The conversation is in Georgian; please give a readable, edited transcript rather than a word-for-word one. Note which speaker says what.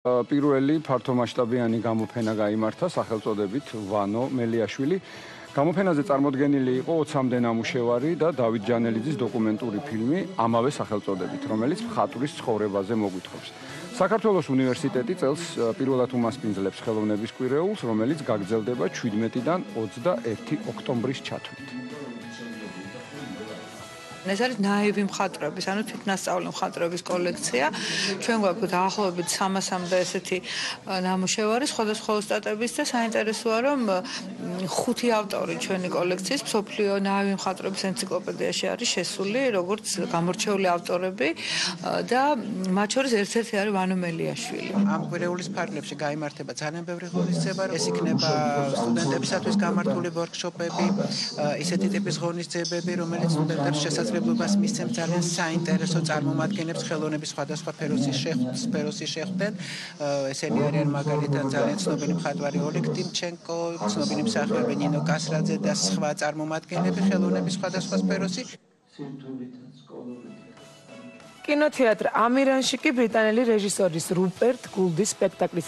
Speaker 1: პირველი ფართომასშტაბიანი გამოფენა გაიმართა სახელწოდებით ვანო მელიაშვილი. გამოფენაზე წარმოდგენილი იყო 20-მდე ნამუშევარი და დავით ჯანელიძის დოკუმენტური ფილმი ამავე სახელწოდებით, რომელიც მხატვრის ცხოვრებაზე მოგვითხრობს. საქართველოს უნივერსიტეტი წელს პირველად უმასპინძლებს ხელოვნების კვირეულს, რომელიც გაგრძელდება 17-დან 21 ოქტომბრის ჩათვლით.
Speaker 2: ეს არის ნაივი მხატვრების, ანუ თვითნასწავლი მხატვრების კოლექცია. ჩვენ გვაქვს დაახლოებით 300-მდე ესეთი ნამუშევარი სხვადასხვა ოსტატების და საინტერესოა, რომ 5 ავტორი ჩვენი კოლექციის მსოფლიო ნაივი მხატვრების ენციკლოპედიაში არის შესული, როგორც გამორჩეული ავტორები და მათ შორის ერთ-ერთი არის ვანო მელიაშვილი.
Speaker 3: ამ კვირეულის ფარგლებში გაიმართება ძალიან ბევრი ღონისძიება, ეს იქნება სტუდენტებისათვის გამართული ვორქშოპები, ისეთი ტიპის ღონისძიებები, რომელიც სტუდენტებს შესაძლებლობას მისცემს ძალიან საინტერესო წარმომადგენლებს ხელოვნების სხვადასხვა სფეროში შეხვდნენ. ესენი არიან მაგალითად ძალიან ცნობილი მხატვარი ოლეგ ტიმჩენკო, ცნობილი მსახიობი ნინო კასრაძე და სხვა წარმომადგენლები ხელოვნების სხვადასხვა სფეროში.
Speaker 4: კინოთეატრ ამირანში კი ბრიტანელი რეჟისორის რუპერტ გულდის სპექტაკლის